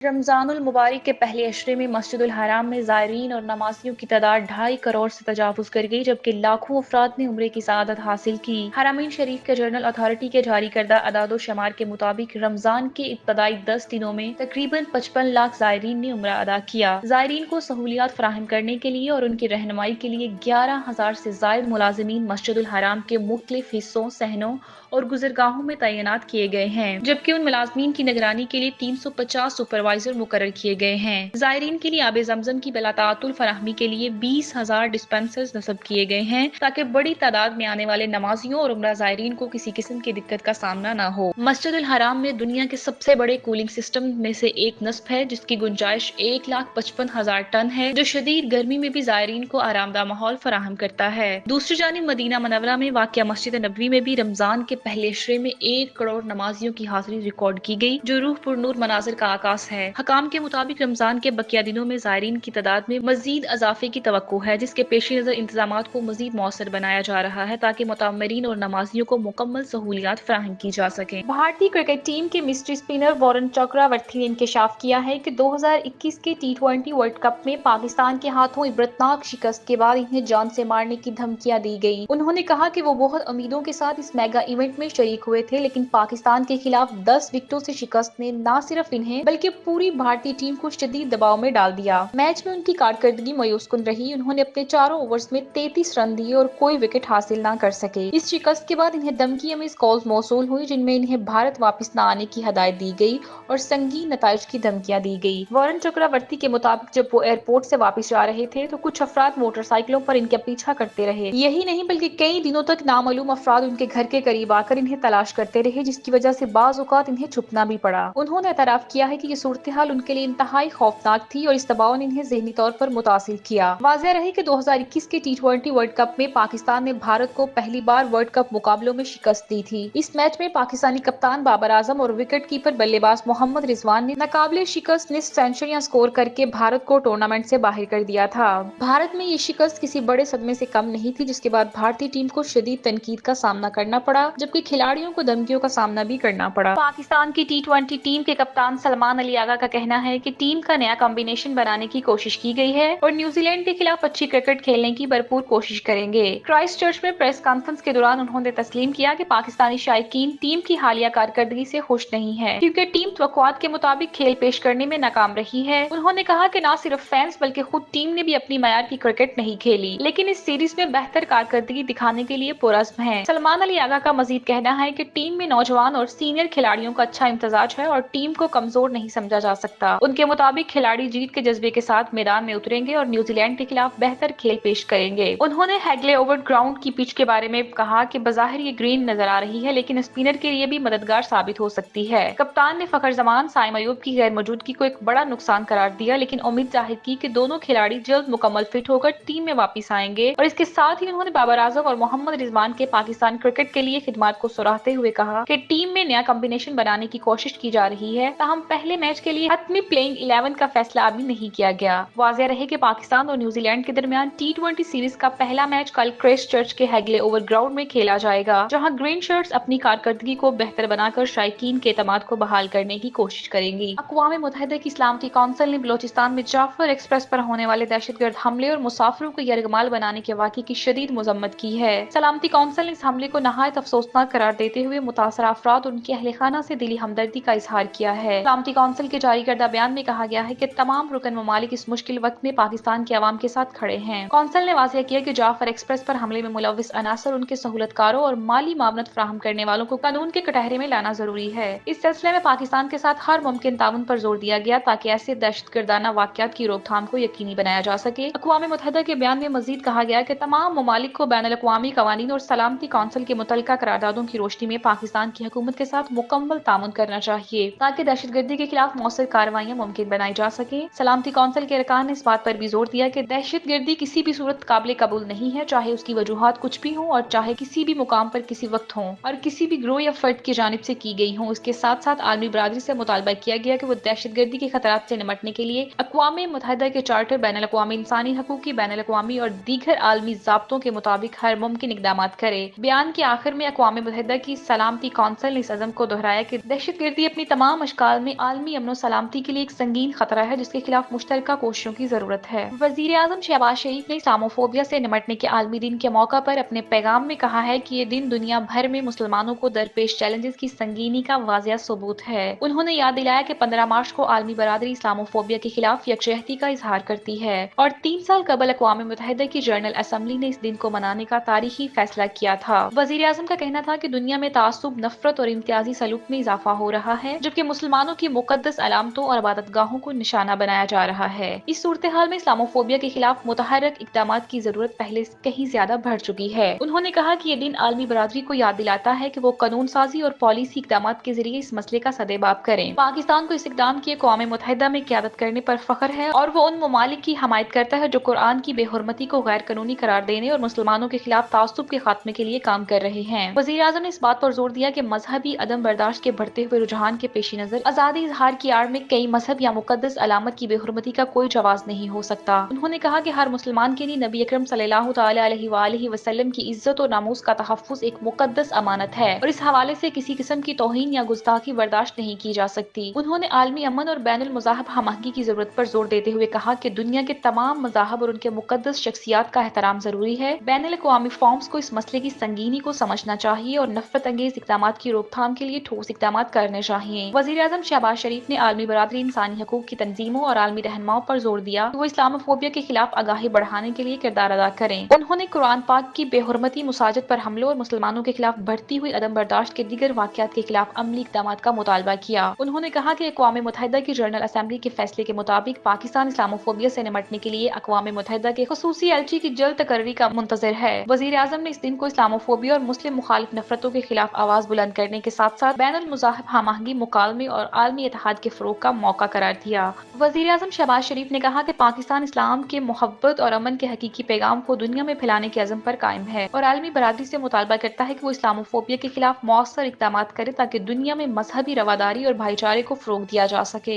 رمضان المبارک کے پہلے عشرے میں مسجد الحرام میں زائرین اور نمازیوں کی تعداد 2.5 کروڑ سے تجاوز کر گئی، جبکہ لاکھوں افراد نے عمرے کی سعادت حاصل کی۔ حرمین شریف کے جنرل اتھارٹی کے جاری کردہ اعداد و شمار کے مطابق رمضان کے ابتدائی 10 دنوں میں تقریباً 55 لاکھ زائرین نے عمرہ ادا کیا۔ زائرین کو سہولیات فراہم کرنے کے لیے اور ان کی رہنمائی کے لیے 11,000 سے زائد ملازمین مسجد الحرام کے مختلف حصوں، صحنوں اور گزرگاہوں میں تعینات کیے گئے ہیں، جبکہ ان ملازمین کی نگرانی کے لیے 350 سپروائزر مقرر کیے گئے ہیں۔ زائرین کے لیے آب زمزم کی بلا تعطل فراہمی کے لیے 20,000 ڈسپنسرز نصب کیے گئے ہیں تاکہ بڑی تعداد میں آنے والے نمازیوں اور عمرہ زائرین کو کسی قسم کی دقت کا سامنا نہ ہو۔ مسجد الحرام میں دنیا کے سب سے بڑے کولنگ سسٹم میں سے ایک نصب ہے، جس کی گنجائش 1,55,000 ٹن ہے، جو شدید گرمی میں بھی زائرین کو آرام دہ ماحول فراہم کرتا ہے۔ دوسری جانب مدینہ منورہ میں واقع مسجد نبوی میں بھی رمضان کے پہلے عشرے میں 1 کروڑ نمازیوں کی حاضری ریکارڈ کی گئی، جو روح پر نور مناظر کا عکاس ہے۔ حکام کے مطابق رمضان کے بقیہ دنوں میں زائرین کی تعداد میں مزید اضافے کی توقع ہے، جس کے پیش نظر انتظامات کو مزید مؤثر بنایا جا رہا ہے تاکہ متعمرین اور نمازیوں کو مکمل سہولیات فراہم کی جا سکیں۔ بھارتی کرکٹ ٹیم کے مسٹری اسپنر وارن چکراورتی نے انکشاف کیا ہے کہ 2021 کے T20 ورلڈ کپ میں پاکستان کے ہاتھوں عبرتناک شکست کے بعد انہیں جان سے مارنے کی دھمکیاں دی گئیں۔ انہوں نے کہا کہ وہ بہت امیدوں کے ساتھ اس میگا ایونٹ میں شریک ہوئے تھے، لیکن پاکستان کے خلاف 10 وکٹوں سے شکست نے نہ صرف انہیں بلکہ پوری بھارتی ٹیم کو شدید دباؤ میں ڈال دیا۔ میچ میں ان کی کارکردگی مایوس کن رہی، انہوں نے اپنے چاروں اوورز میں 33 رن دیے اور کوئی وکٹ حاصل نہ کر سکے۔ اس شکست کے بعد انہیں دھمکی آمیز کالز موصول ہوئی، جن میں انہیں بھارت واپس نہ آنے کی ہدایت دی گئی اور سنگین نتائج کی دھمکیاں دی گئی۔ وارن چکراورتی کے مطابق جب وہ ایئرپورٹ سے واپس جا رہے تھے تو کچھ افراد موٹر سائیکلوں پر ان کا پیچھا کرتے رہے۔ یہی نہیں بلکہ کئی دنوں تک نامعلوم افراد ان کے گھر کے قریب آ کر انہیں تلاش کرتے رہے، جس کی وجہ سے بعض اوقات انہیں چھپنا بھی پڑا۔ انہوں نے اعتراف کیا ہے کہ یہ صورتحال ان کے لیے انتہائی خوفناک تھی اور اس دباؤ نے انہیں ذہنی طور پر متاثر کیا۔ واضح رہے کہ 2021 کے T20 ورلڈ کپ میں پاکستان نے بھارت کو پہلی بار ورلڈ کپ مقابلوں میں شکست دی تھی۔ اس میچ میں پاکستانی کپتان بابر اعظم اور وکٹ کیپر بلے باز محمد رضوان نے ناقابل شکست نصف سنچریاں سکور کر کے بھارت کو ٹورنامنٹ سے باہر کر دیا تھا۔ بھارت میں یہ شکست کسی بڑے صدمے سے کم نہیں تھی، جس کے بعد بھارتی ٹیم کو شدید تنقید کا سامنا کرنا پڑا، جبکہ کھلاڑیوں کو دھمکیوں کا سامنا بھی کرنا پڑا۔ پاکستان کی T20 ٹیم کے کپتان سلمان علی آغا کا کہنا ہے کہ ٹیم کا نیا کمبینیشن بنانے کی کوشش کی گئی ہے اور نیوزی لینڈ کے خلاف اچھی کرکٹ کھیلنے کی بھرپور کوشش کریں گے۔ کرائسٹ چرچ میں پریس کانفرنس کے دوران انہوں نے تسلیم کیا کہ پاکستانی شائقین ٹیم کی حالیہ کارکردگی سے خوش نہیں ہے، کیونکہ ٹیم توقعات کے مطابق کھیل پیش کرنے میں ناکام رہی ہے۔ انہوں نے کہا کہ نہ صرف فینس بلکہ خود ٹیم نے بھی اپنی معیار کی کرکٹ نہیں کھیلی، لیکن اس سیریز میں بہتر کارکردگی دکھانے کے لیے پرعزم ہیں۔ سلمان علی آغا کا مزید کہنا ہے کہ ٹیم میں نوجوان اور سینئر کھلاڑیوں کا اچھا امتزاج ہے اور ٹیم کو کمزور نہیں سمجھا جا سکتا۔ ان کے مطابق کھلاڑی جیت کے جذبے کے ساتھ میدان میں اتریں گے اور نیوزی لینڈ کے خلاف بہتر کھیل پیش کریں گے۔ انہوں نے ہیگلے اوور گراؤنڈ کی پچ کے بارے میں کہا کہ بظاہر یہ گرین نظر آ رہی ہے، لیکن اسپنر کے لیے بھی مددگار ثابت ہو سکتی ہے۔ کپتان نے فخر زمان سائم ایوب کی غیر موجودگی کو ایک بڑا نقصان قرار دیا، لیکن امید ظاہر کی کہ دونوں کھلاڑی جلد مکمل فٹ ہو کر ٹیم میں واپس آئیں گے، اور اس کے ساتھ ہی انہوں نے بابر اعظم اور محمد رضوان کے پاکستان کرکٹ کے لیے خدمات کو سراہتے ہوئے کہا کہ ٹیم میں نیا کمبینیشن بنانے کی کوشش کی جا رہی ہے، تاہم پہلے میچ کے لیے حتمی پلئنگ 11 کا فیصلہ ابھی نہیں کیا گیا۔ واضح رہے کہ پاکستان اور نیوزی لینڈ کے درمیان T20 سیریز کا پہلا میچ کل کرائسٹ چرچ کے ہیگلے اوور گراؤنڈ میں کھیلا جائے گا، جہاں گرین شرٹس اپنی کارکردگی کو بہتر بنا کر شائقین کے اعتماد کو بحال کرنے کی کوشش کریں گی۔ اقوام متحدہ کی سلامتی کونسل نے بلوچستان میں جعفر ایکسپریس پر ہونے والے دہشت گرد حملے اور مسافروں کو یرغمال بنانے کے واقعے کی شدید مذمت کی ہے۔ سلامتی کونسل نے اس حملے کو نہایت افسوسناک قرار دیتے ہوئے متاثرہ افراد اور ان کے اہل خانہ سے دلی ہمدردی کا اظہار کیا ہے۔ سلامتی کونسل کے جاری کردہ بیان میں کہا گیا ہے کہ تمام رکن ممالک اس مشکل وقت میں پاکستان کے عوام کے ساتھ کھڑے ہیں۔ کونسل نے واضح کیا کہ جعفر ایکسپریس پر حملے میں ملوث عناصر، ان کے سہولت کاروں اور مالی معاونت فراہم کرنے والوں کو قانون کے کٹہرے میں لانا ضروری ہے۔ اس سلسلے میں پاکستان کے ساتھ ہر ممکن تعاون پر زور دیا گیا تاکہ ایسے دہشت گردانہ واقعات کی روک تھام کو یقینی بنایا جا سکے۔ اقوام متحدہ کے بیان میں مزید کہا گیا کہ تمام ممالک کو بین الاقوامی قوانین اور سلامتی کونسل کے متعلقہ قراردادوں کی روشنی میں پاکستان کی حکومت کے ساتھ مکمل تعاون کرنا چاہیے تاکہ دہشت گردی کے خلاف مؤثر کارروائیاں ممکن بنائی جا سکیں۔ سلامتی کونسل کے ارکان نے اس بات پر بھی زور دیا کہ دہشت گردی کسی بھی صورت قابل قبول نہیں ہے، چاہے اس کی وجوہات کچھ بھی ہوں اور چاہے کسی بھی مقام پر کسی وقت ہوں اور کسی بھی گروہ یا فرد کی جانب سے کی گئی ہوں۔ اس کے ساتھ ساتھ عالمی برادری سے مطالبہ کیا گیا کہ وہ دہشت گردی کے خطرات سے نمٹنے کے لیے اقوام متحدہ کے چارٹر، بین الاقوامی انسانی حقوق کی بین الاقوامی اور دیگر عالمی ضابطوں کے مطابق ہر ممکن اقدامات کرے۔ بیان کے آخر میں اقوام متحدہ کی سلامتی کونسل نے اس عزم کو دہرایا کہ دہشت گردی اپنی تمام اشکال میں عالمی امن و و سلامتی کے لیے ایک سنگین خطرہ ہے جس کے خلاف مشترکہ کوششوں کی ضرورت ہے۔ وزیر اعظم شہباز شریف نے اسلاموفوبیا سے نمٹنے کے عالمی دن کے موقع پر اپنے پیغام میں کہا ہے کہ یہ دن دنیا بھر میں مسلمانوں کو درپیش چیلنجز کی سنگینی کا واضح ثبوت ہے۔ انہوں نے یاد دلایا کہ 15 مارچ کو عالمی برادری اسلاموفوبیا کے خلاف یکجہتی کا اظہار کرتی ہے اور 3 سال قبل اقوام متحدہ کی جنرل اسمبلی نے اس دن کو منانے کا تاریخی فیصلہ کیا تھا۔ وزیر اعظم کا کہنا تھا کہ دنیا میں تعصب، نفرت اور امتیازی سلوک میں اضافہ ہو رہا ہے، جبکہ مسلمانوں کی مقدس علامتوں اور عبادت گاہوں کو نشانہ بنایا جا رہا ہے۔ اس صورتحال میں اسلاموفوبیا کے خلاف متحرک اقدامات کی ضرورت پہلے سے کہیں زیادہ بڑھ چکی ہے۔ انہوں نے کہا کہ یہ دن عالمی برادری کو یاد دلاتا ہے کہ وہ قانون سازی اور پالیسی اقدامات کے ذریعے اس مسئلے کا سدباب کریں۔ پاکستان کو اس اقدام کی اقوام متحدہ میں قیادت کرنے پر فخر ہے اور وہ ان ممالک کی حمایت کرتا ہے جو قرآن کی بے حرمتی کو غیر قانونی قرار دینے اور مسلمانوں کے خلاف تعصب کے خاتمے کے لیے کام کر رہے ہیں۔ وزیر اعظم نے اس بات پر زور دیا کہ مذہبی عدم برداشت کے بڑھتے ہوئے رجحان کے پیش نظر آزادی اظہار کی آڑ میں کئی مذہب یا مقدس علامت کی بے حرمتی کا کوئی جواز نہیں ہو سکتا۔ انہوں نے کہا کہ ہر مسلمان کے لیے نبی اکرم صلی اللہ تعالی علیہ وآلہ وسلم کی عزت و ناموس کا تحفظ ایک مقدس امانت ہے اور اس حوالے سے کسی قسم کی توہین یا گستاخی برداشت نہیں کی جا سکتی۔ انہوں نے عالمی امن اور بین المذاہب ہم آہنگی کی ضرورت پر زور دیتے ہوئے کہا کہ دنیا کے تمام مذاہب اور ان کے مقدس شخصیات کا احترام ضروری ہے۔ بین الاقوامی فورمز کو اس مسئلے کی سنگینی کو سمجھنا چاہیے اور نفرت انگیز اقدامات کی روک تھام کے لیے ٹھوس اقدامات کرنے چاہیے۔ وزیر اعظم شہباز شریف نے عالمی برادری، انسانی حقوق کی تنظیموں اور عالمی رہنماؤں پر زور دیا کہ وہ اسلاموفوبیا کے خلاف آگاہی بڑھانے کے لیے کردار ادا کریں۔ انہوں نے قرآن پاک کی بے حرمتی، مساجد پر حملوں اور مسلمانوں کے خلاف بڑھتی ہوئی عدم برداشت کے دیگر واقعات کے خلاف عملی اقدامات کا مطالبہ کیا۔ انہوں نے کہا کہ اقوام متحدہ کی جنرل اسمبلی کے فیصلے کے مطابق پاکستان اسلاموفوبیا سے نمٹنے کے لیے اقوام متحدہ کے خصوصی ایلچی کی جلد تقرری کا منتظر ہے۔ وزیر اعظم نے اس دن کو اسلاموفوبیا اور مسلم مخالف نفرتوں کے خلاف آواز بلند کرنے کے ساتھ ساتھ بین المذاہب ہم آہنگی، مکالمے اور عالمی اتحاد کے فروغ کا موقع قرار دیا۔ وزیر اعظم شہباز شریف نے کہا کہ پاکستان اسلام کے محبت اور امن کے حقیقی پیغام کو دنیا میں پھیلانے کے عزم پر قائم ہے اور عالمی برادری سے مطالبہ کرتا ہے کہ وہ اسلاموفوبیا کے خلاف مؤثر اقدامات کرے تاکہ دنیا میں مذہبی رواداری اور بھائی چارے کو فروغ دیا جا سکے۔